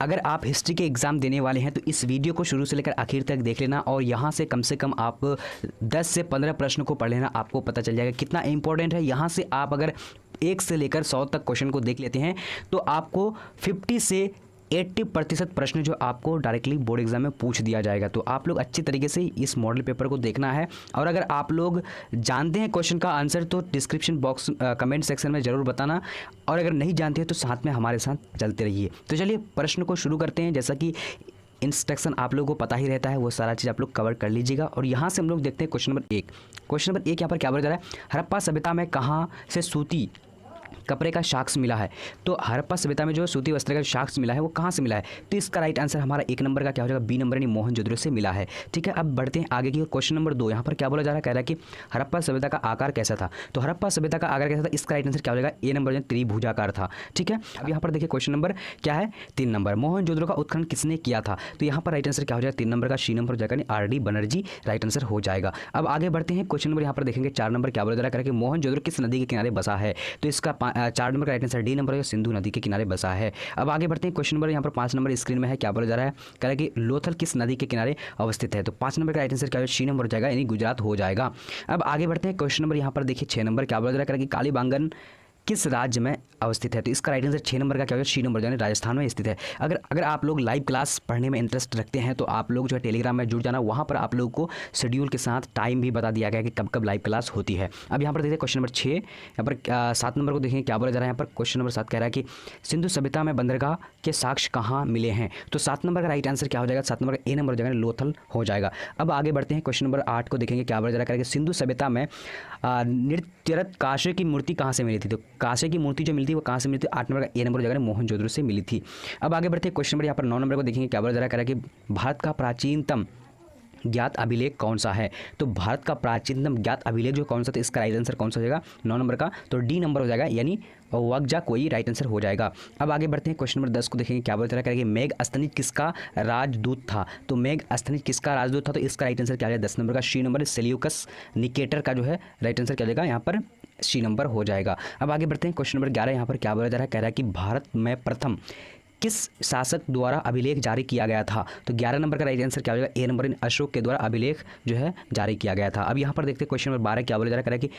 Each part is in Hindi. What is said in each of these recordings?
अगर आप हिस्ट्री के एग्ज़ाम देने वाले हैं तो इस वीडियो को शुरू से लेकर आखिर तक देख लेना और यहाँ से कम आप 10 से 15 प्रश्न को पढ़ लेना, आपको पता चल जाएगा कितना इंपॉर्टेंट है। यहाँ से आप अगर 1 से लेकर 100 तक क्वेश्चन को देख लेते हैं तो आपको 50 से 80% प्रश्न जो आपको डायरेक्टली बोर्ड एग्जाम में पूछ दिया जाएगा। तो आप लोग अच्छी तरीके से इस मॉडल पेपर को देखना है। और अगर आप लोग जानते हैं क्वेश्चन का आंसर तो डिस्क्रिप्शन बॉक्स कमेंट सेक्शन में ज़रूर बताना, और अगर नहीं जानते हैं तो साथ में हमारे साथ चलते रहिए। तो चलिए प्रश्न को शुरू करते हैं। जैसा कि इंस्ट्रक्शन आप लोगों को पता ही रहता है, वो सारा चीज़ आप लोग कवर कर लीजिएगा। और यहाँ से हम लोग देखते हैं क्वेश्चन नंबर 1। क्वेश्चन नंबर 1 यहाँ पर क्या बोला जा रहा है, हड़प्पा सभ्यता में कहाँ से सूती कपड़े का साक्ष्य मिला है। तो हड़प्पा सभ्यता में जो सूती वस्त्र का साक्ष्य मिला है वो कहाँ से मिला है, तो इसका राइट आंसर हमारा 1 नंबर का क्या हो जाएगा, बी नंबर यानी मोहनजोदड़ो से मिला है। ठीक है, अब बढ़ते हैं आगे की। क्वेश्चन नंबर 2 यहाँ पर क्या बोला जा रहा है, कह रहा है कि हड़प्पा सभ्यता का आकार कैसा था। तो हड़प्पा सभ्यता का आकार कैसा था, इसका राइट आंसर क्या हो जाएगा, ए नंबर यानी त्रिभुजाकार था। ठीक है, अब यहाँ पर देखिए क्वेश्चन नंबर क्या है, 3 नंबर, मोहनजोदड़ो का उत्खनन किसने किया था। तो यहाँ पर राइट आंसर क्या हो जाएगा, 3 नंबर का सी नंबर हो जाएगा, आर.डी. बनर्जी राइट आंसर हो जाएगा। अब आगे बढ़ते हैं। क्वेश्चन नंबर यहाँ पर देखेंगे 4 नंबर क्या बोला जा रहा है कि मोहनजोदड़ो किस नदी के किनारे बसा है। तो इसका 4 नंबर का राइट आंसर डी नंबर है, सिंधु नदी के किनारे बसा है। अब आगे बढ़ते हैं। क्वेश्चन नंबर यहाँ पर 5 नंबर स्क्रीन में है, क्या बोला जा रहा है, कह रहा है कि लोथल किस नदी के किनारे अवस्थित है। तो 5 नंबर का राइट आंसर क्या है, सी नंबर हो जाएगा, यानी गुजरात हो जाएगा। अब आगे बढ़ते हैं। क्वेश्चन नंबर यहाँ पर देखिए 6 नंबर क्या बोला जा रहा है, कह रहा है कि कालीबांगन किस राज्य में अवस्थित है। तो इसका राइट आंसर 6 नंबर का क्या होगा, सी नंबर यानी राजस्थान में स्थित है। अगर आप लोग लाइव क्लास पढ़ने में इंटरेस्ट रखते हैं तो आप लोग जो है टेलीग्राम में जुड़ जाना, वहाँ पर आप लोगों को शेड्यूल के साथ टाइम भी बता दिया गया कि कब कब लाइव क्लास होती है। अब यहाँ पर देखिए क्वेश्चन नंबर 6, यहाँ पर 7 नंबर को देखें क्या बोला जा रहा है। यहाँ पर क्वेश्चन नंबर 7 कह रहा है कि सिंधु सभ्यता में बंदरगाह के साक्ष्य कहाँ मिले हैं। तो 7 नंबर का राइट आंसर क्या हो जाएगा, 7 नंबर का ए नंबर हो जाएगा, लोथल हो जाएगा। अब आगे बढ़ते हैं। क्वेश्चन नंबर 8 को देखेंगे क्या बोला जा रहा है कि सिंधु सभ्यता में नृत्यरत कांसे की मूर्ति कहाँ से मिली थी। तो कांसे की मूर्ति जो मिलती है वो कहाँ से मिली थी, 8 नंबर का ए नंबर हो जाएगा, मोहनजोदड़ो से मिली थी। अब आगे बढ़ते हैं। क्वेश्चन नंबर यहाँ पर 9 नंबर को देखेंगे क्या बोला जा रहा है कि भारत का प्राचीनतम ज्ञात अभिलेख कौन सा है। तो भारत का प्राचीनतम ज्ञात अभिलेख जो कौन सा, तो इसका राइट आंसर कौन सा हो जाएगा, 9 नंबर का, तो डी नंबर हो जाएगा, यानी वक्जा कोई राइट आंसर हो जाएगा। अब आगे बढ़ते हैं। क्वेश्चन नंबर 10 को देखेंगे क्या बोलता है कि मेघस्तनीज किसका राजदूत था। तो मेघस्तनीज किसका राजदूत था, तो इसका राइट आंसर क्या है, 10 नंबर का सी नंबर, सेल्यूकस निकेटर का जो है राइट आंसर क्या हो जाएगा, यहाँ पर सी नंबर हो जाएगा। अब आगे बढ़ते हैं। क्वेश्चन नंबर 11 यहाँ पर क्या बोला जा रहा है, कह रहा है कि भारत में प्रथम किस शासक द्वारा अभिलेख जारी किया गया था। तो 11 नंबर का राइट आंसर क्या हो जाएगा, ए नंबर, अशोक के द्वारा अभिलेख जो है जारी किया गया था। अब यहाँ पर देखते हैं क्वेश्चन नंबर 12 क्या बोला जा रहा है, कि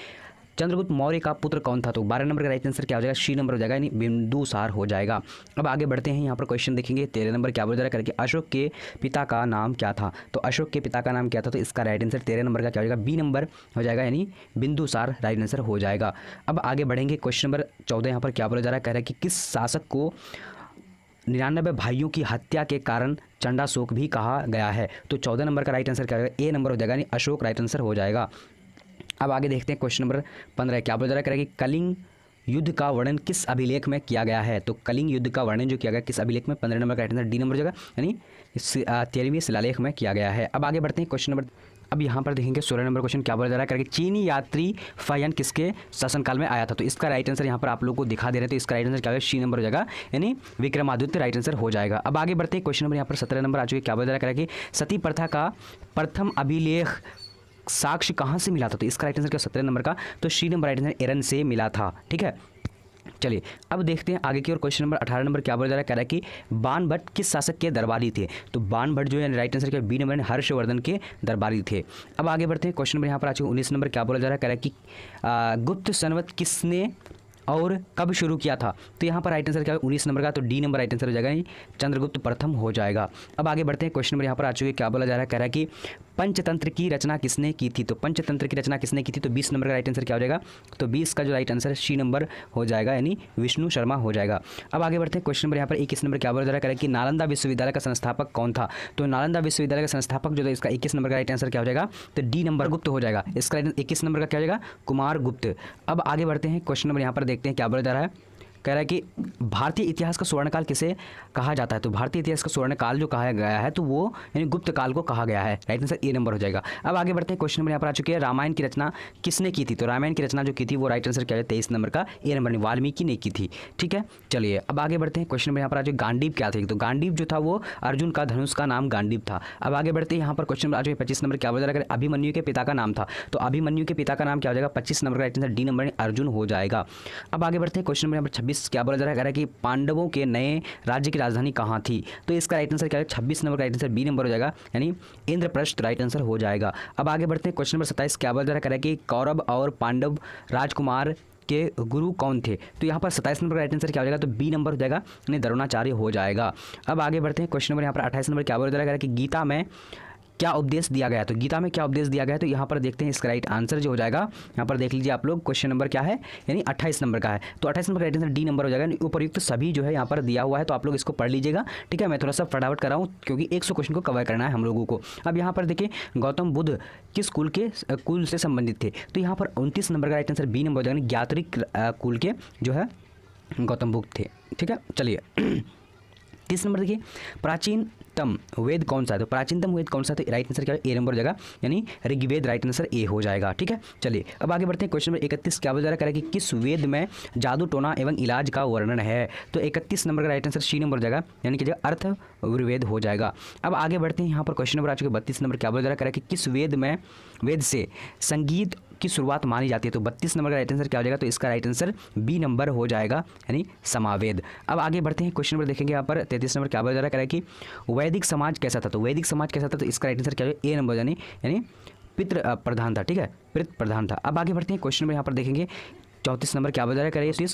चंद्रगुप्त मौर्य का पुत्र कौन था। तो 12 नंबर का राइट आंसर क्या हो जाएगा, सी नंबर हो जाएगा, यानी बिंदुसार हो जाएगा। अब आगे बढ़ते हैं। यहाँ पर क्वेश्चन देखेंगे 13 नंबर क्या बोला जा रहा है, कि अशोक के पिता का नाम क्या था। तो अशोक के पिता का नाम क्या था, तो इसका राइट आंसर 13 नंबर का क्या हो जाएगा, बी नंबर हो जाएगा, यानी बिंदुसार राइट आंसर हो जाएगा। अब आगे बढ़ेंगे। क्वेश्चन नंबर 14 यहाँ पर क्या बोला जा रहा है, कह रहा है कि किस शासक को 99 भाइयों की हत्या के कारण चंडाशोक भी कहा गया है। तो 14 नंबर का राइट आंसर क्या होगा, ए नंबर हो जाएगा, यानी अशोक राइट आंसर हो जाएगा। अब आगे देखते हैं। क्वेश्चन नंबर 15 क्या बोला जा रहा है, कि कलिंग युद्ध का वर्णन किस अभिलेख में किया गया है। तो कलिंग युद्ध का वर्णन जो किया गया किस अभिलेख में, 15 नंबर का राइट आंसर डी नंबर हो जाएगा, यानी 13वें शिलालेख में किया गया है। अब आगे बढ़ते हैं। क्वेश्चन नंबर अब यहाँ पर देखेंगे 16 नंबर क्वेश्चन क्या बोला जा रहा है, कि चीनी यात्री फायन किसके शासनकाल में आया था। तो इसका राइट आंसर यहाँ पर आप लोग को दिखा दे रहे हैं, तो इसका राइट आंसर क्या होगा, सी नंबर हो जाएगा, यानी विक्रमादित्य राइट आंसर हो जाएगा। अब आगे बढ़ते हैं। क्वेश्चन नंबर यहाँ पर 17 नंबर आ चुके क्या बोला जा रहा है, कि सती प्रथा का प्रथम अभिलेख साक्ष्य कहाँ से मिला था। तो इसका राइट आंसर क्या 17 नंबर का, तो सी नंबर राइट आंसर एरन से मिला था। ठीक है, चलिए अब देखते हैं आगे की ओर। क्वेश्चन नंबर 18 नंबर क्या बोला जा रहा है, कह रहा है कि बाणभट्ट किस शासक के दरबारी थे। तो बाणभट्ट जो है राइट आंसर क्या, बी नंबर, हर्षवर्धन के दरबारी थे। अब आगे बढ़ते हैं। क्वेश्चन नंबर यहाँ पर आ चुके 19 नंबर क्या बोला जा रहा है, कह रहा है कि गुप्त संवत किसने और कब शुरू किया था। तो यहाँ पर राइट आंसर क्या है, 19 नंबर का, तो डी नंबर राइट आंसर हो जाएगा, चंद्रगुप्त प्रथम हो जाएगा। अब आगे बढ़ते हैं। क्वेश्चन नंबर यहाँ पर आ चुके क्या बोला जा रहा है, कह रहा है कि पंचतंत्र की रचना किसने की थी। तो पंचतंत्र की रचना किसने की थी, तो 20 नंबर का राइट आंसर क्या हो जाएगा, तो 20 का जो राइट आंसर सी नंबर हो जाएगा, यानी विष्णु शर्मा हो जाएगा। अब आगे बढ़ते हैं। क्वेश्चन नंबर यहाँ पर 21 नंबर क्या बोला जा रहा है, कह रहा है कि नालंदा विश्वविद्यालय का संस्थापक कौन था। तो नालंदा विश्वविद्यालय का संस्थापक जो था, इसका 21 नंबर का राइट आंसर क्या हो जाएगा, तो डी नंबर गुप्त हो जाएगा। इसका 21 नंबर का क्या हो जाएगा, कुमार गुप्त। अब आगे बढ़ते हैं। क्वेश्चन नंबर यहाँ पर देखते हैं क्या बोला जा रहा है, कह रहा है कि भारतीय इतिहास का स्वर्णकाल किसे कहा जाता है। तो भारतीय इतिहास का स्वर्णकाल जो कहा गया है तो वो यानी गुप्त काल को कहा गया है। राइट आंसर ए नंबर हो जाएगा। अब आगे बढ़ते हैं। क्वेश्चन नंबर यहाँ पर आ चुके हैं, रामायण की रचना किसने की थी। तो रामायण की रचना जो की थी वो राइट आंसर क्या है, 23 नंबर का ए नंबर, वाल्मीकि ने की थी। ठीक है, चलिए अब आगे बढ़ते हैं। क्वेश्चन नंबर यहाँ पर आ चुके गांडीव क्या थे। तो गांडीव जो था वो अर्जुन का धनुष का नाम गांडीव था। अब आगे बढ़ते हैं। यहाँ पर क्वेश्चन आ चुके 25 नंबर क्या बोला जा रहा है, अभिमन्यु के पिता का नाम था। तो अभिमन्यु के पिता का नाम क्या हो जाएगा, 25 नंबर का right answer D number Arjun हो जाएगा। अब आगे बढ़ते हैं। क्वेश्चन नंबर यहाँ पर 26 क्या बोला जा रहा है कि पांडवों के नए राज्य की राजधानी कहाँ थी। तो इसका राइट आंसर क्या है, 26 नंबर का राइट आंसर बी नंबर हो जाएगा, यानी इंद्रप्रस्थ राइट आंसर हो जाएगा। अब आगे बढ़ते हैं, क्वेश्चन नंबर 27 क्या बोला जा रहा है कि कौरव और पांडव राजकुमार के गुरु कौन थे। तो यहाँ पर 27 नंबर का राइट आंसर क्या हो जाएगा, तो बी नंबर हो जाएगा, यानी द्रोणाचार्य हो जाएगा। अब आगे बढ़ते हैं, क्वेश्चन नंबर यहाँ पर 28 नंबर क्या बोला जा रहा है कि गीता में क्या उपदेश दिया गया। तो गीता में क्या उपदेश दिया गया है, तो यहाँ पर देखते हैं इसका राइट आंसर जो हो जाएगा, यहाँ पर देख लीजिए आप लोग, क्वेश्चन नंबर क्या है, यानी 28 नंबर का है। तो 28 नंबर का राइट आंसर डी नंबर हो जाएगा। उपयुक्त तो सभी जो है यहाँ पर दिया हुआ है, तो आप लोग इसको पढ़ लीजिएगा, ठीक है। मैं थोड़ा सा फटाफट कर रहा हूँ क्योंकि 100 क्वेश्चन को कवर करना है हम लोगों को। अब यहाँ पर देखिए गौतम बुद्ध किस कुल से संबंधित थे। तो यहाँ पर 29 नंबर का राइट आंसर बी नंबर हो जाएगा, ज्ञात्रिक कुल के जो है गौतम बुद्ध थे, ठीक है। चलिए 30 नंबर देखिए, प्राचीनतम वेद कौन सा है। तो प्राचीनतम वेद कौन सा, तो राइट आंसर क्या है, ए नंबर हो जाएगा, यानी ऋग्वेद राइट आंसर ए हो जाएगा, ठीक है। चलिए अब आगे बढ़ते हैं, क्वेश्चन नंबर 31 क्या बोला जा रहा है कि किस वेद में जादू टोना एवं इलाज का वर्णन है। तो 31 नंबर का राइट आंसर सी नंबर हो जाएगा, यानी कि अर्थ वेद हो जाएगा। अब आगे बढ़ते हैं, यहाँ पर क्वेश्चन नंबर आ चुके 32 नंबर क्या बोला जा रहा है कि किस वेद से संगीत की शुरुआत मानी जाती है। तो 32 नंबर का राइट आंसर क्या हो जाएगा, तो इसका राइट आंसर बी नंबर हो जाएगा, यानी समावेद। अब आगे बढ़ते हैं, क्वेश्चन नंबर देखेंगे यहाँ पर 33 नंबर क्या बोला जा रहा है कि वैदिक समाज कैसा था। तो वैदिक समाज कैसा था, तो इसका राइट आंसर क्या है, ए नंबर, यानी पितृ प्रधान था, ठीक है, पितृ प्रधान था। अब आगे बढ़ते हैं, क्वेश्चन नंबर यहाँ पर देखेंगे 34 नंबर क्या बोला जा रहा है,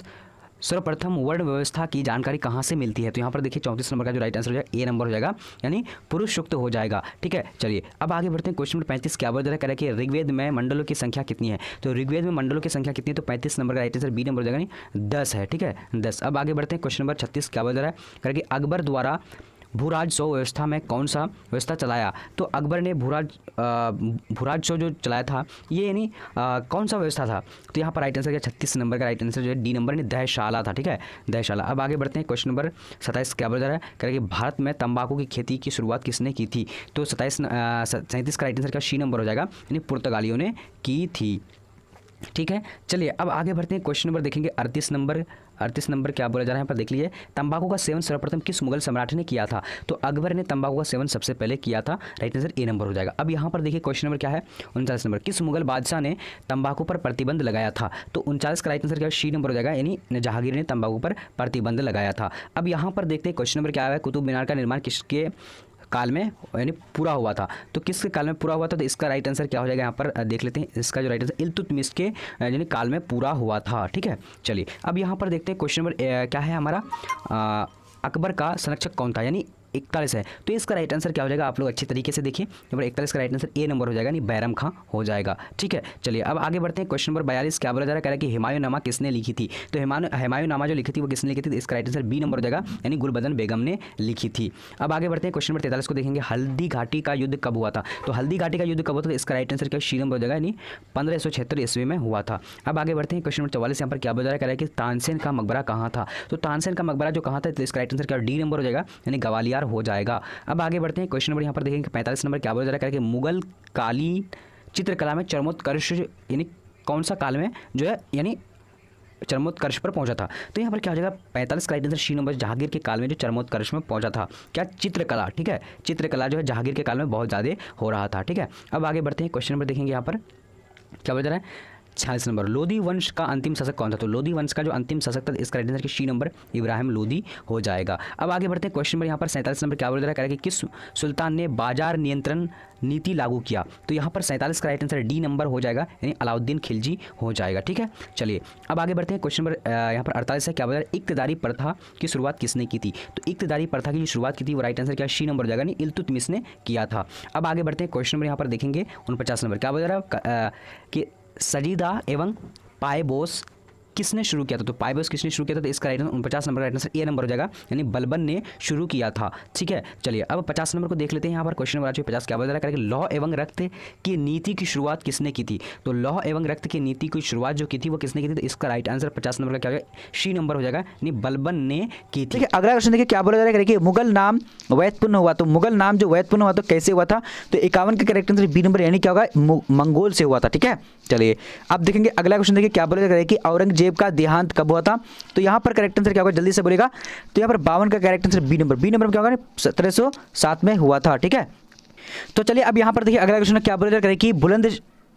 सर्वप्रथम वर्ण व्यवस्था की जानकारी कहाँ से मिलती है। तो यहाँ पर देखिए 34 नंबर का जो राइट आंसर हो जाएगा, ए नंबर हो जाएगा, यानी पुरुष सूक्त हो जाएगा, ठीक है। चलिए अब आगे बढ़ते हैं, क्वेश्चन नंबर 35 क्या बोला जा रहा है कि ऋग्वेद में मंडलों की संख्या कितनी है। तो ऋग्वेद में मंडलों की संख्या कितनी है, तो 35 नंबर का राइट आंसर बी नंबर हो जाएगा, यानी 10 है, ठीक है, 10। अब आगे बढ़ते हैं, क्वेश्चन नंबर 36 क्या बोला जा रहा है कि अकबर द्वारा भूराजस्व व्यवस्था में कौन सा व्यवस्था चलाया। तो अकबर ने भूराजस्व जो चलाया था, ये यानी कौन सा व्यवस्था था। तो यहाँ पर राइट आंसर क्या, 36 नंबर का राइट आंसर जो है डी नंबर, यानी दहशाला था, ठीक है, दहशाला। अब आगे बढ़ते हैं, क्वेश्चन नंबर 27 क्या बोला जा रहा है कि भारत में तंबाकू की खेती की शुरुआत किसने की थी। तो 37 का राइट आंसर क्या, सी नंबर हो जाएगा, यानी पुर्तगालियों ने की थी, ठीक है। चलिए अब आगे बढ़ते हैं, क्वेश्चन नंबर देखेंगे 38 नंबर क्या बोला जा रहा है, यहाँ पर देख लीजिए, तंबाकू का सेवन सर्वप्रथम किस मुगल सम्राट ने किया था। तो अकबर ने तंबाकू का सेवन सबसे पहले किया था, राइट आंसर ए नंबर हो जाएगा। अब यहाँ पर देखिए क्वेश्चन नंबर क्या है, 39 नंबर, किस मुगल बादशाह ने तंबाकू पर प्रतिबंध लगाया था। तो 39 का राइट आंसर क्या है, सी नंबर हो जाएगा, यानी जहांगीर ने तंबाकू पर प्रतिबंध लगाया था। अब यहाँ पर देखते हैं क्वेश्चन नंबर क्या है, कुतुब मीनार का निर्माण किसके काल में यानी पूरा हुआ था। तो किसके काल में पूरा हुआ था, तो इसका राइट आंसर क्या हो जाएगा, यहाँ पर देख लेते हैं, इसका जो राइट आंसर इल्तुतमिश के यानी काल में पूरा हुआ था, ठीक है। चलिए अब यहाँ पर देखते हैं, क्वेश्चन नंबर क्या है हमारा, अकबर का संरक्षक कौन था, यानी 41 है। तो इसका राइट आंसर क्या हो जाएगा, आप लोग अच्छी तरीके से देखिए, नंबर 41 का राइट आंसर ए नंबर हो जाएगा, यानी बैरम खां हो जाएगा, ठीक है। चलिए अब आगे बढ़ते हैं, क्वेश्चन नंबर 42 क्या बोला जा रहा है कि हुमायूंनामा किसने लिखी थी। तो हुमायूंनामा जो लिखी थी वो किसने लिखी थी, तो इसका राइट आंसर बी नंबर हो जाएगा, यानी गुलबदन बेगम ने लिखी थी। अब आगे बढ़ते हैं, क्वेश्चन नंबर 43 को देखेंगे, हल्दी घाटी का युद्ध कब हुआ था। तो हल्दी घाटी का युद्ध कब हुआ था, तो इसका राइट आंसर क्या, सी नंबर हो जाएगा, यानी 1576 ईस्वी में हुआ था। अब आगे बढ़ते हैं, क्वेश्चन नंबर 44 यहाँ पर क्या बोला जा रहा है कि तानसेन का मकबरा कहाँ था। तो तानसेन का मकबरा जो कहाँ था, तो इसका राइट आंसर क्या, डी नंबर हो जाएगा, यानी ग्वालियर हो जाएगा। अब आगे बढ़ते हैं, क्वेश्चन नंबर यहाँ पर देखेंगे 45 नंबर क्या बोला जा रहा है कि मुगल कालीन चित्रकला में चरमोत्कर्ष यानी कौन सा काल में जो है यानी चरमोत्कर्ष पर पहुंचा था। तो यहाँ पर क्या हो जाएगा, 45 का right answer C number, Jahangir के काल में जो चरमोत्कर्ष में पहुंचा था, क्या, चित्रकला, ठीक है, चित्रकला जो है जहांगीर के काल में बहुत ज़्यादा हो रहा था, ठीक है। अब आगे बढ़ते हैं, क्वेश्चन नंबर देखेंगे यहाँ पर क्या बोला जा रहा है, 46 नंबर, लोधी वंश का अंतिम शासक कौन था। तो लोधी वंश का जो अंतिम शासक था, इसका राइट आंसर की सी नंबर इब्राहिम लोधी हो जाएगा। अब आगे बढ़ते हैं, क्वेश्चन नंबर यहाँ पर 47 नंबर क्या बोला जा रहा है कि किस सुल्तान ने बाजार नियंत्रण नीति लागू किया। तो यहाँ पर 47 का राइट आंसर डी नंबर हो जाएगा, यानी अलाउद्दीन खिलजी हो जाएगा, ठीक है। चलिए अब आगे बढ़ते हैं, क्वेश्चन नंबर यहाँ पर 48 है क्या बोला, इक्तदारी प्रथा की शुरुआत किसने की थी। तो इक्तदारी प्रथा की जो शुरुआत की थी वो राइट आंसर क्या, सी नंबर हो जाएगा, यानी इल्तुतमिश ने किया था। अब आगे बढ़ते हैं, क्वेश्चन नंबर यहाँ पर देखेंगे 49 नंबर क्या बोला जा रहा है कि सजीदा एवं पाइबोस किसने शुरू किया था। तो पाइबोस किसने शुरू किया था, तो इसका राइट आंसर 49 नंबर का राइट आंसर ए नंबर हो जाएगा, यानी बलबन ने शुरू किया था, ठीक है। चलिए अब 50 नंबर को देख लेते हैं, यहाँ पर क्वेश्चन नंबर 50 क्या बोला जा रहा है कि लौह एवं रक्त की नीति की शुरुआत किसने की थी। तो लौह एवं रक्त की नीति की शुरुआत जो की थी वो किसने की थी, तो इसका राइट आंसर 50 नंबर का क्या हो जाएगा, सी नंबर हो जाएगा, यानी बलबन ने की थी। अगला क्वेश्चन देखिए क्या बोला जा रहा है कि मुगल नाम वैदपूर्ण हुआ। तो मुगल नाम जो वैदपूर्ण हुआ तो कैसे हुआ था। तो 51 का करेक्ट आंसर बी नंबर, यानी क्या होगा, मंगोल से हुआ था, ठीक है। चलिए अब देखेंगे अगला क्वेश्चन देखिए क्या बोला जा रहा है कि औरंगजेब का देहांत कब हुआ था। तो यहाँ पर करेक्ट आंसर क्या होगा, जल्दी से बोलेगा। तो यहाँ पर 52 का करेक्ट आंसर बी नंबर क्या होगा, 1707 में हुआ था, ठीक है। तो चलिए अब यहाँ पर देखिए अगला क्वेश्चन क्या बोला जा रहा है कि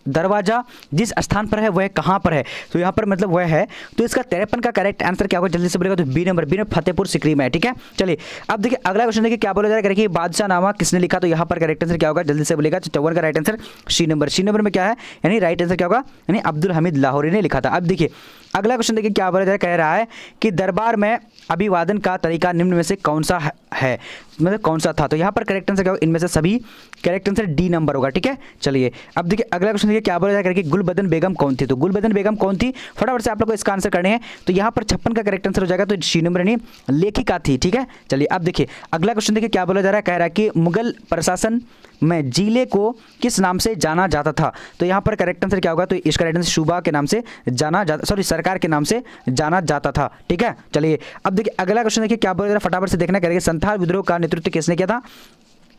दरवाजा जिस स्थान पर है वह कहाँ पर है, तो यहाँ पर मतलब वह है, तो इसका 53 का करेक्ट आंसर क्या होगा, जल्दी से बोलेगा, तो बी नंबर फतेहपुर सीकरी में है। ठीक है, चलिए अब देखिए अगला क्वेश्चन देखिए क्या बोला जा रहा है कि बादशाह नामा किसने लिखा, तो यहाँ पर करेक्ट आंसर क्या होगा, जल्दी से बोलेगा, 54 का राइट आंसर सी नंबर में क्या है, यानी राइट आंसर क्या होगा, यानी अब्दुल हमीद लाहौरी ने लिखा था। अब देखिए अगला क्वेश्चन देखिए क्या बोला जा रहा है, कह रहा है कि दरबार में अभिवादन का तरीका निम्न में से कौन सा है, मतलब कौन सा था, तो यहाँ पर करेक्ट आंसर क्या होगा, इनमें से सभी करेक्ट आंसर डी नंबर होगा। ठीक है, चलिए अब देखिए अगला क्वेश्चन देखिए क्या बोला जा रहा है कि गुलबदन बेगम कौन थी, तो गुलबदन बेगम कौन थी, फटाफट से आप लोग को इसका आंसर करने हैं, तो यहाँ पर 56 का करेक्ट आंसर हो जाएगा, तो सी नंबर यानी लेखिका थी। ठीक है, चलिए अब देखिए अगला क्वेश्चन देखिए क्या बोला जा रहा है, कह रहा है कि मुगल प्रशासन में जिले को किस नाम से जाना जाता था, तो यहाँ पर करेक्ट आंसर क्या होगा, तो इसका राइट आंसर सूबा के नाम से जाना जाता, सॉरी सरकार के नाम से जाना जाता था। ठीक है, चलिए अब देखिए अगला क्वेश्चन देखिए क्या बोला जा रहा है, फटाफट से देखना करेंगे, संथाल विद्रोह का नेतृत्व किसने किया था,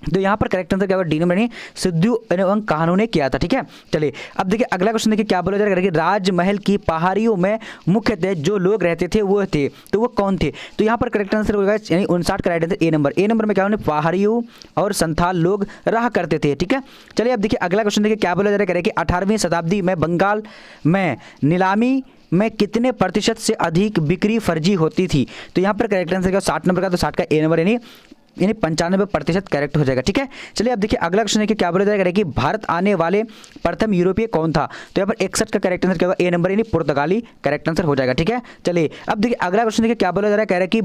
तो यहाँ पर करेक्ट आंसर क्या होगा, डी नंबर यानी सिद्धू एवं कान्हू ने किया था। ठीक है, चलिए अब देखिए अगला क्वेश्चन देखिए क्या बोला जा रहा है कि राजमहल की पहाड़ियों में मुख्यतः जो लोग रहते थे वो थे, तो वो कौन थे, तो यहाँ पर करेक्ट आंसर होगा यानी 59 का राइट आंसर ए नंबर में क्या होने, पहाड़ियों और संथाल लोग रहा करते थे। ठीक है, चलिए अब देखिए अगला क्वेश्चन देखिए क्या बोला जा रहा है कि 18वीं शताब्दी में बंगाल में नीलामी में कितने प्रतिशत से अधिक बिक्री फर्जी होती थी, तो यहाँ पर करेक्ट आंसर क्या 60 नंबर का, तो 60 का ए नंबर यानी 95% करेक्ट हो जाएगा। ठीक है, चलिए अब देखिए अगला क्वेश्चन है कि क्या बोला जाएगा कि भारत आने वाले प्रथम यूरोपीय कौन था, तो यहाँ पर 61 का करेक्ट आंसर क्या होगा, ए नंबर यानी पुर्तगाली करेक्ट आंसर हो जाएगा। ठीक है, चलिए अब देखिए अगला क्वेश्चन देखिए क्या बोला जा रहा है, कह रहा है कि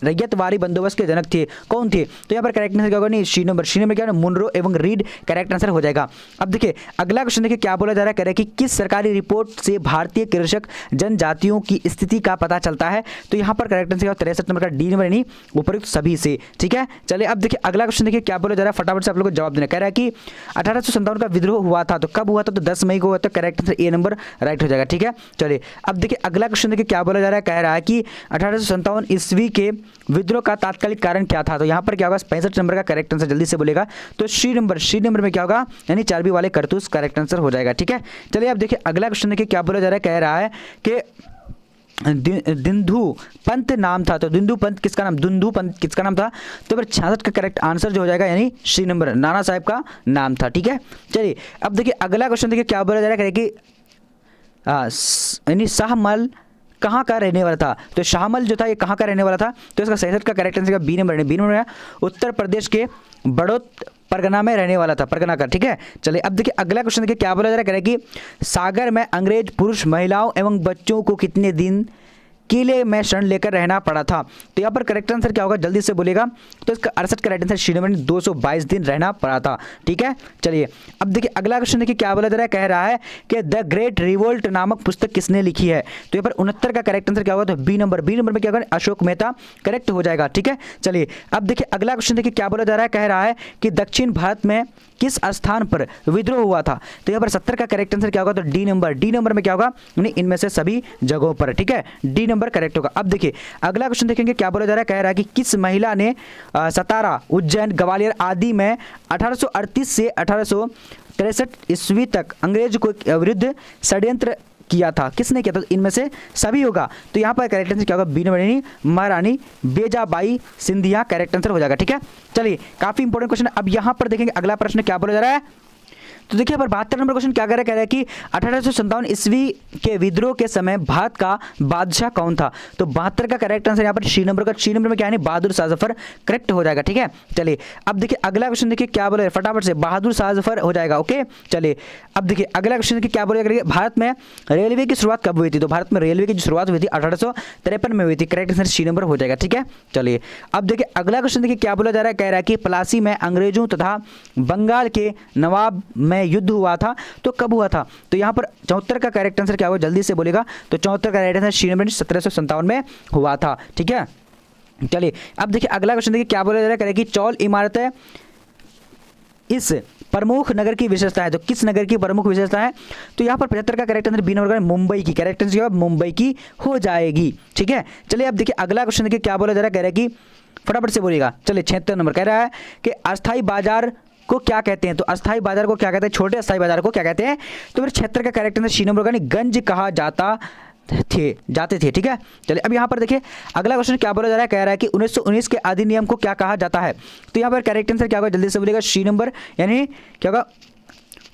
रैयतवाड़ी बंदोबस्त के जनक थे कौन थे, तो यहाँ पर करेक्ट आंसर क्या होगा, नहीं सी नंबर क्या है, मुनरो एवं रीड करेक्ट आंसर हो जाएगा। अब देखिए अगला क्वेश्चन देखिए क्या बोला जा रहा है, कह रहा है कि किस सरकारी रिपोर्ट से भारतीय कृषक जनजातियों की स्थिति का पता चलता है, तो यहाँ पर करेक्ट आंसर 63 नंबर का डी नंबर यानी उपयुक्त सभी से। ठीक है, चलिए अब देखिए अगला क्वेश्चन देखिए क्या बोला जा रहा है, फटाफट से आप लोगों को जवाब देना। कह रहा है कि 1857 का विद्रोह हुआ था, तो कब हुआ था, तो 10 मई को हुआ था, correct answer A number right हो जाएगा। ठीक है, चलिए अब देखिए अगला क्वेश्चन देखिए क्या बोला जा रहा है, कह रहा है कि 1857 ईस्वी के विद्रोह का तात्कालिक कारण क्या था, तो यहाँ पर क्या होगा, 65 नंबर का करेक्ट आंसर जल्दी से बोलेगा, तो सी नंबर में क्या होगा, यानी चर्बी वाले करतूस करेक्ट आंसर हो जाएगा। ठीक है, चलिए अब देखिए अगला क्वेश्चन देखिए क्या बोला जा रहा है, कह रहा है कि दिंधु पंत नाम था, तो दिंधु पंत किसका नाम था, तो फिर 66 का करेक्ट आंसर जो हो जाएगा यानी सी नंबर नाना साहब का नाम था। ठीक है, चलिए अब देखिए अगला क्वेश्चन देखिए क्या बोला जा रहा है कि यानी शाहमल कहाँ का रहने वाला था, तो शाहमल जो था ये कहाँ का रहने वाला था, तो इसका 66 का correct answer B number Uttar Pradesh के बड़ौत परगना में रहने वाला था, परगना का। ठीक है, चलिए अब देखिए अगला क्वेश्चन देखिए क्या बोला जा रहा है कि सागर में अंग्रेज पुरुष महिलाओं एवं बच्चों को कितने दिन किले में शरण लेकर रहना पड़ा था, तो यहाँ पर करेक्ट आंसर क्या होगा, जल्दी से बोलेगा, तो इसका 68 का राइट आंसर सी नंबर 222 दिन रहना पड़ा था। ठीक है, चलिए अब देखिए अगला क्वेश्चन देखिए क्या बोला जा रहा है, कह रहा है कि द ग्रेट रिवोल्ट नामक पुस्तक किसने लिखी है, तो यहाँ पर 69 का करेक्ट आंसर क्या होगा, तो बी नंबर में क्या होगा, अशोक मेहता करेक्ट हो जाएगा। ठीक है, चलिए अब देखिए अगला क्वेश्चन देखिए क्या बोला जा रहा है, कह रहा है कि दक्षिण भारत में किस स्थान पर विद्रोह हुआ था, तो यहाँ पर 70 का करेक्ट आंसर क्या होगा, तो डी नंबर में क्या होगा, इनमें से सभी जगहों पर। ठीक है, डी नंबर करेक्ट होगा। अब देखिए अगला क्वेश्चन देखेंगे क्या बोला जा रहा है, कह रहा है कि किस महिला ने सतारा, उज्जैन, ग्वालियर आदि में 1838 से 1863 ईस्वी तक अंग्रेज को विरुद्ध षड्यंत्र किया था, किसने किया था, इनमें से सभी होगा, तो यहाँ पर करेक्ट आंसर क्या होगा, बी नंबर महारानी बेजाबाई सिंधिया करेक्ट आंसर हो जाएगा। ठीक है, चलिए काफी इंपॉर्टेंट क्वेश्चन। अब यहाँ पर देखेंगे अगला प्रश्न क्या बोला जा रहा है, तो देखिए पर 72 नंबर क्वेश्चन क्या कह रहा है कि 1857 ईस्वी के विद्रोह के समय भारत का बादशाह कौन था, तो 72 का करेक्ट आंसर यहाँ पर सी नंबर में क्या है, बहादुर शाह जफर करेक्ट हो जाएगा। ठीक है, चलिए अब देखिए अगला क्वेश्चन देखिए क्या बोले, फटाफट से बहादुर शाह जफर हो जाएगा। ओके, चलिए अब देखिए अगला क्वेश्चन देखिए क्या बोलेगा, भारत में रेलवे की शुरुआत कब हुई थी, तो भारत में रेलवे की जो शुरुआत हुई थी 1853 में हुई थी, करेक्ट आंसर सी नंबर हो जाएगा। ठीक है, चलिए अब देखिए अगला क्वेश्चन देखिए क्या बोला जा रहा है, कह रहा है कि प्लासी में अंग्रेजों तथा बंगाल के नवाब में युद्ध हुआ था, तो कब हुआ था, तो यहाँ पर 74 का करेक्ट आंसर क्या होगा, जल्दी से बोलेगा, तो 74 का राइट आंसर सी नंबर 1757 में हुआ था। ठीक है, चलिए अब देखिए अगला क्वेश्चन देखिए क्या बोला जा रहा है कि चौल इमारतें इस प्रमुख नगर की विशेषता है, तो किस नगर की प्रमुख विशेषता है, तो यहाँ पर 75 का correct answer B number Mumbai की, करेक्ट आंसर मुंबई की हो जाएगी। ठीक है, चलिए अब देखिए अगला क्वेश्चन देखिए क्या बोला जा रहा है, कह रहा है कि फटाफट से बोलिएगा, चलिए 76 नंबर कह रहा है कि अस्थाई बाजार को क्या कहते हैं, तो अस्थाई बाजार को क्या कहते हैं, छोटे अस्थाई बाजार को क्या कहते हैं, तो फिर 76 का करेक्ट आंसर सी नंबर का गंज कहा जाते थे। ठीक है, चलिए अब यहाँ पर देखिए अगला क्वेश्चन क्या बोला जा रहा है, कह रहा है कि 1919 के अधिनियम को क्या कहा जाता है, तो यहाँ पर करेक्ट आंसर क्या होगा, जल्दी से बोलिएगा, सी नंबर यानी क्या होगा,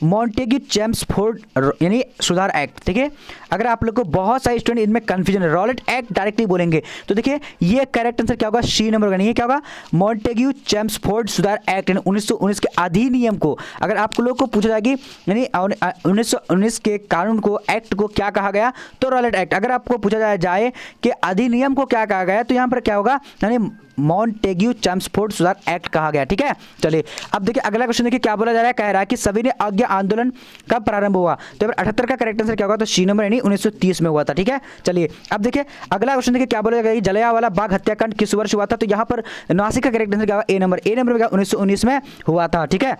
मॉन्टेग्यू चेम्सफोर्ड यानी सुधार एक्ट। ठीक है, अगर आप लोग को बहुत सारे स्टूडेंट इनमें कंफ्यूजन है, रॉलेट एक्ट डायरेक्टली बोलेंगे तो देखिए ये करेक्ट आंसर क्या होगा, सी नंबर होगा। नहीं, क्या होगा, मॉन्टेग्यू चेम्सफोर्ड सुधार एक्ट यानी 1919 के अधिनियम को अगर आप लोग को पूछा जाएगी यानी 1919 के कानून को, एक्ट को क्या कहा गया, तो रॉलेट एक्ट। अगर आपको पूछा जाए कि अधिनियम को क्या कहा गया तो यहाँ पर क्या होगा, यानी मॉन्टेग्यू चेम्सफोर्ड सुधार एक्ट कहा गया। ठीक है, चलिए अब देखिए अगला क्वेश्चन देखिए क्या बोला जा रहा है, कह रहा है कि सविनय आज्ञा आंदोलन कब प्रारंभ हुआ, तो 78 का करेक्ट आंसर क्या होगा, तो सी नंबर यानी 1930 में हुआ था। ठीक है, चलिए अब देखिए अगला क्वेश्चन देखिए क्या बोला जाएगा, जलियांवाला बाग हत्याकांड किस वर्ष हुआ था, तो यहाँ पर 79 का करेक्ट आंसर क्या होगा, ए नंबर में 1919 में हुआ था। ठीक है,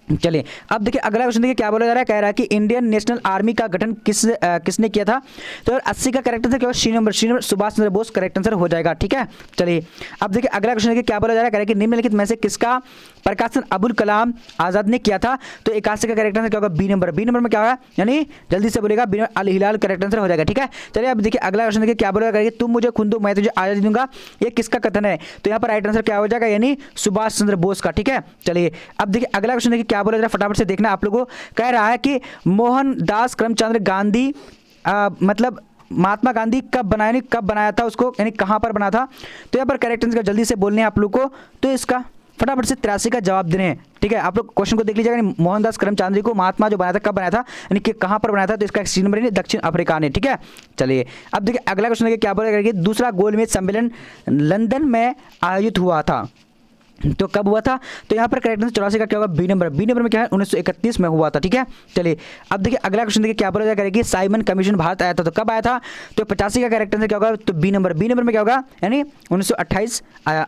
चलिए अब देखिए अगला क्वेश्चन देखिए क्या बोला जा रहा है, कह रहा है कि इंडियन नेशनल आर्मी का गठन किसने किया था, तो 80 का करेक्ट आंसर क्या होगा, सी number Subhash Chandra Bose correct answer हो जाएगा। ठीक है, चलिए अब देखिए अगला क्वेश्चन देखिए क्या बोला जा रहा है, कह रहा है कि निम्नलिखित में से किसका प्रकाशन अबुल कलाम आजाद ने किया था, तो 81 का करेक्ट आंसर क्या होगा, बी नंबर में क्या होगा, यानी जल्दी से बोलेगा बी अल हिलाल करेक्ट आंसर हो जाएगा। ठीक है, चलिए अब देखिए अगला क्वेश्चन देखिए क्या बोला जा रहा है, तुम मुझे खून दो मैं तुझे आजादी दूंगा, ये किसका कथन है, तो यहाँ पर राइट आंसर क्या हो जाएगा, यानी सुभाष चंद्र बोस का। ठीक है, चलिए अब देखिए अगला क्वेश्चन देखिए क्या बोला जा रहा है, फटाफट से देखना आप लोगों को, कह रहा है कि मोहनदास करमचंद गांधी मतलब महात्मा गांधी कब बनाया था उसको, यानी कहां पर बना था, तो यहाँ पर करेक्ट आंसर जल्दी से बोलने हैं आप लोग को, तो इसका फटाफट से 83 का जवाब देने हैं। ठीक है, आप लोग क्वेश्चन को देख लीजिएगा, मोहनदास करमचंद को महात्मा जो बनाया था कब बनाया था, यानी कि कहां पर बनाया था, तो इसका सी नंबर यानी दक्षिण अफ्रीका ने। ठीक है, चलिए अब देखिए अगला क्वेश्चन देखिए क्या बोलेगा, दूसरा गोलमेज सम्मेलन लंदन में आयोजित हुआ था, तो कब हुआ था, तो यहाँ पर करेक्ट आंसर 84 का क्या होगा, बी नंबर में क्या है, 1931 में हुआ था। ठीक है, चलिए अब देखिए अगला क्वेश्चन देखिए क्या बोला जाएगा, साइमन कमीशन भारत आया था, तो कब आया था, तो 85 का करेक्ट आंसर क्या होगा, तो बी नंबर में क्या होगा, यानी 1928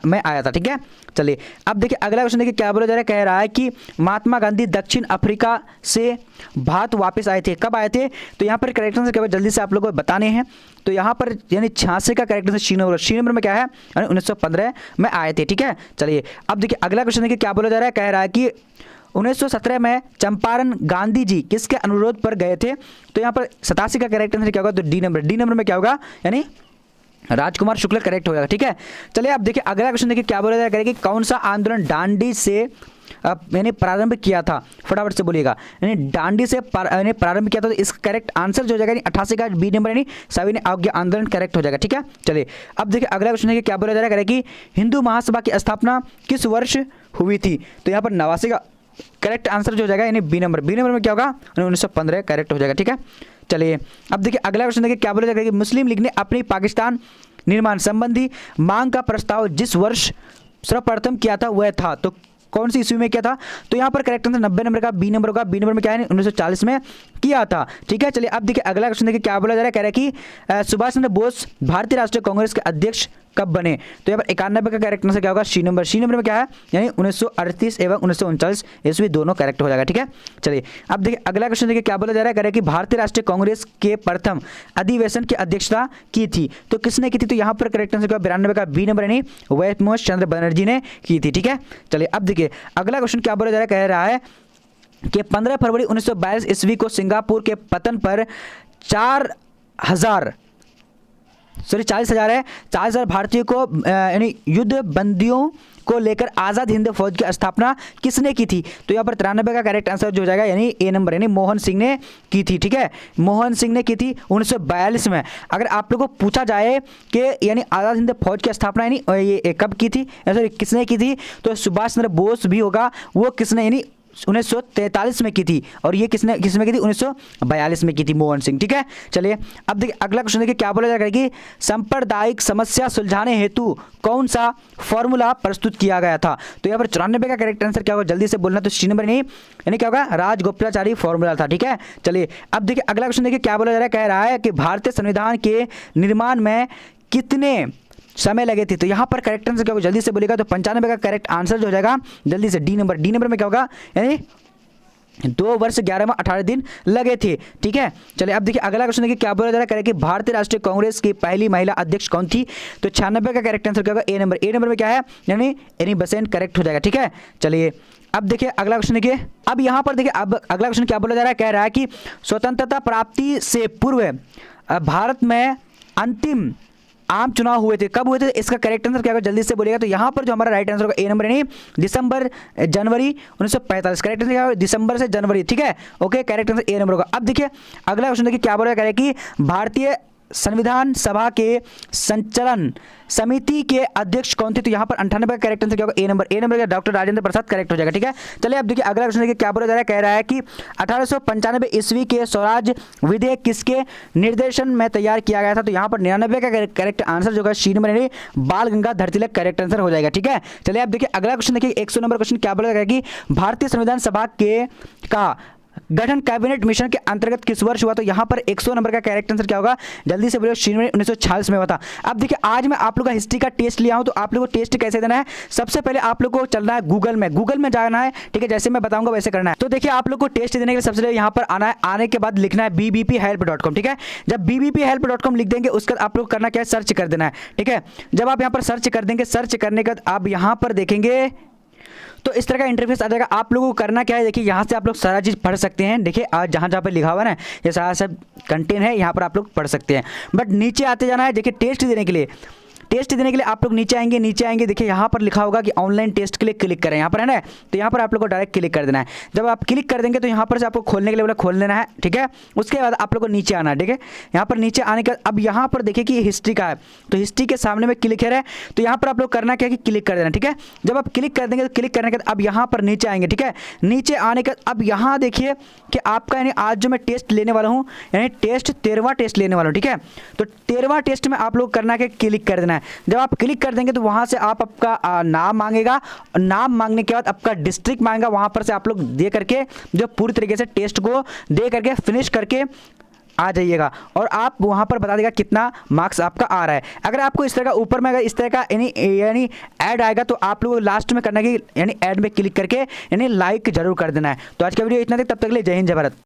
में आया था। ठीक है, चलिए अब देखिए अगला क्वेश्चन देखिए क्या बोला जा रहा है, कह रहा है कि महात्मा गांधी दक्षिण अफ्रीका से भारत वापस आए थे, कब आए थे, तो यहाँ पर करेक्ट आंसर क्या होगा, जल्दी से आप लोगों को बताने हैं, तो यहाँ पर यानी 86 का करेक्ट आंसर सी नंबर में क्या है, यानी 1915 में आए थे। ठीक है, चलिए अब देखिए अगला क्वेश्चन देखिए क्या बोला जा रहा है, कह रहा है कि 1917 में चंपारण गांधी जी किसके अनुरोध पर गए थे, तो यहाँ पर 87 का करेक्ट आंसर क्या होगा, तो डी नंबर में क्या होगा, यानी राजकुमार शुक्ल करेक्ट हो जाएगा। ठीक है, चलिए अब देखिए अगला क्वेश्चन देखिए क्या बोला जाएगा, कि कौन सा आंदोलन दांडी से मैंने प्रारंभ किया था, फटाफट से बोलिएगा, यानी दांडी से प्रारंभ किया था, तो इसका करेक्ट आंसर जो हो जाएगा 88 का बी नंबर यानी सविनय आज्ञा आंदोलन करेक्ट हो जाएगा। ठीक है, चलिए अब देखिए अगला क्वेश्चन है क्या बोला जा रहा है, कि हिंदू महासभा की स्थापना किस वर्ष हुई थी, तो यहाँ पर 89 का करेक्ट आंसर जो हो जाएगा, यानी बी नंबर में क्या होगा, 1915 करेक्ट हो जाएगा। ठीक है, चलिए अब देखिए अगला क्वेश्चन देखिए क्या बोला जाएगा, कि मुस्लिम लीग ने अपनी पाकिस्तान निर्माण संबंधी मांग का प्रस्ताव जिस वर्ष सर्वप्रथम किया था वह था, तो कौन सी ईस्वी में किया था, तो यहाँ पर करेक्ट आंसर 90 नंबर का बी नंबर होगा, बी नंबर में क्या है, 1940 में किया था। ठीक है, चलिए अब देखिए अगला क्वेश्चन देखिए क्या बोला जा रहा है, कह रहा है कि सुभाष चंद्र बोस भारतीय राष्ट्रीय कांग्रेस के अध्यक्ष कब बने, तो यहाँ पर 91 का करेक्ट आंसर क्या होगा, सी नंबर में क्या है, यानी 1938 एवं 1939 ईस्वी दोनों करेक्ट हो जाएगा। ठीक है, चलिए अब देखिए अगला क्वेश्चन देखिए क्या बोला जा रहा है, कह रहा है कि भारतीय राष्ट्रीय कांग्रेस के प्रथम अधिवेशन की अध्यक्षता की थी, तो किसने की थी, तो यहाँ पर करेक्ट आंसर क्या, 92 का बी नंबर यानी वैद्यनाथ चंद्र बनर्जी ने की थी। ठीक है, चलिए अब देखिए अगला क्वेश्चन क्या बोला जा रहा है, कह रहा है कि 15 फरवरी 1922 ईस्वी को सिंगापुर के पतन पर 40,000 है, 40,000 भारतीयों को यानी युद्ध बंदियों को लेकर आज़ाद हिंद फौज की स्थापना किसने की थी, तो यहाँ पर 93 का करेक्ट आंसर जो हो जाएगा, यानी ए नंबर यानी मोहन सिंह ने की थी। ठीक है, मोहन सिंह ने की थी 1942 में। अगर आप लोगों को पूछा जाए कि यानी आज़ाद हिंद फौज की स्थापना यानी ये कब की थी, सॉरी किसने की थी, तो सुभाष चंद्र बोस भी होगा, वो किसने यानी 1943 में की थी, और ये किसमें की थी, 1942 में की थी मोहन सिंह। ठीक है, चलिए अब देखिए अगला क्वेश्चन देखिए क्या बोला जाएगा, कि सांप्रदायिक समस्या सुलझाने हेतु कौन सा फॉर्मूला प्रस्तुत किया गया था, तो यहाँ पर 94 का करेक्ट आंसर क्या होगा, जल्दी से बोलना, तो सी नंबर नहीं यानी क्या होगा, राजगोपालाचारी फॉर्मूला था। ठीक है, चलिए अब देखिए अगला क्वेश्चन देखिए क्या बोला जा रहा है, कह रहा है कि भारतीय संविधान के निर्माण में कितने समय लगे थे, तो यहाँ पर करेक्ट आंसर क्या होगा, जल्दी से बोलेगा, तो 95 का करेक्ट आंसर जो हो जाएगा, जल्दी से डी नंबर में क्या होगा, यानी 2 वर्ष 11 माह 18 दिन लगे थे। ठीक है, चलिए अब देखिए अगला क्वेश्चन देखिए क्या बोला जा रहा है, कि भारतीय राष्ट्रीय कांग्रेस की पहली महिला अध्यक्ष कौन थी, तो 96 का करेक्ट आंसर क्या होगा, ए नंबर में क्या है, यानी एनी बेसेंट करेक्ट हो जाएगा। ठीक है, चलिए अब देखिए अगला क्वेश्चन देखिए, अब यहाँ पर देखिए अब अगला क्वेश्चन क्या बोला जा रहा है, कह रहा है कि स्वतंत्रता प्राप्ति से पूर्व भारत में अंतिम आम चुनाव हुए थे, कब हुए थे? इसका करेक्ट आंसर क्या होगा, जल्दी से बोलिएगा। तो यहाँ पर जो हमारा राइट आंसर होगा ए नंबर, यानी दिसंबर जनवरी 1945। करेक्ट आंसर क्या होगा, दिसंबर से जनवरी, ठीक है, okay, correct answer A number होगा। अब देखिए अगला क्वेश्चन देखिए क्या बोला गया है कि भारतीय संविधान सभा के संचालन समिति के अध्यक्ष कौन थे? तो यहाँ पर 98 का करेक्ट आंसर क्या होगा, ए नंबर, ए नंबर का डॉक्टर राजेंद्र प्रसाद करेक्ट हो जाएगा, ठीक है। चलिए अब देखिए अगला क्वेश्चन देखिए क्या बोला जा रहा है, कह रहा है कि 1895 ईस्वी के स्वराज विधेयक किसके निर्देशन में तैयार किया गया था? तो यहाँ पर 99 का करेक्ट आंसर जो है सी नंबर, यानी बाल गंगाधर तिलक करेक्ट आंसर हो जाएगा, ठीक है। चलिए अब देखिए अगला क्वेश्चन देखिए 100 नंबर क्वेश्चन क्या बोला गया कि भारतीय संविधान सभा के का गठन कैबिनेट मिशन के अंतर्गत किस वर्ष हुआ? तो यहाँ पर 100 नंबर का करेक्ट आंसर क्या होगा, जल्दी से बोलिए, 1946 में हुआ था। अब देखिए आज मैं आप लोग का हिस्ट्री का टेस्ट लिया हूँ, तो आप लोगों को टेस्ट कैसे देना है, सबसे पहले आप लोग को चलना है गूगल में जाना है, ठीक है, जैसे मैं बताऊंगा वैसे करना है। तो देखिए आप लोग को टेस्ट देने के लिए सबसे पहले यहाँ पर आना है, आने के बाद लिखना है bbphelp.com, ठीक है। जब bbphelp.com लिख देंगे उसके बाद आप लोग करना क्या है, सर्च कर देना है, ठीक है। जब आप यहाँ पर सर्च कर देंगे, सर्च करने के बाद आप यहाँ पर देखेंगे तो इस तरह का इंटरफेस आ जाएगा। आप लोगों को करना क्या है, देखिए यहाँ से आप लोग सारा चीज़ पढ़ सकते हैं, देखिए आज जहाँ जहाँ पे लिखा हुआ है ना, ये सारा सब कंटेंट है, यहाँ पर आप लोग पढ़ सकते हैं। बट नीचे आते जाना है, देखिए टेस्ट देने के लिए, आप लोग नीचे आएंगे, देखिए यहाँ पर लिखा होगा कि ऑनलाइन टेस्ट के लिए क्लिक करें, यहाँ पर है ना, तो यहाँ पर आप लोग को डायरेक्ट क्लिक कर देना है। जब आप क्लिक कर देंगे तो यहाँ पर से आपको खोलने के लिए बोला खोल लेना है, ठीक है। उसके बाद आप लोग को नीचे आना है, ठीक है। यहाँ पर नीचे आने के बाद अब यहाँ पर देखिए कि हिस्ट्री का है, तो हिस्ट्री के सामने में क्लिक है, तो यहाँ पर आप लोग करना क्या है कि क्लिक कर देना, ठीक है। जब आप क्लिक कर देंगे तो क्लिक करने के बाद अब यहाँ पर नीचे आएंगे, ठीक है। नीचे आने के अब यहाँ देखिए कि आपका यानी आज जो मैं टेस्ट लेने वाला हूँ, यानी टेस्ट 13वां टेस्ट लेने वाला हूँ, ठीक है। तो 13वां टेस्ट में आप लोग करना क्या, क्लिक कर देना है। जब आप क्लिक कर देंगे तो वहां से आपका नाम मांगेगा, नाम मांगने के बाद आपका डिस्ट्रिक्ट मांगेगा, वहां पर से आप लोग दे करके जो पूरी तरीके से टेस्ट को दे करके फिनिश करके आ जाइएगा, और आप वहां पर बता देगा कितना मार्क्स आपका आ रहा है। अगर आपको इस तरह का ऊपर में अगर इस तरह का यानी ऐड आएगा तो आप लोग लास्ट में करना कि यानी ऐड में क्लिक करके यानी लाइक जरूर कर देना है। तो आज का वीडियो इतना तक, तब तक के लिए जय हिंद जय भारत।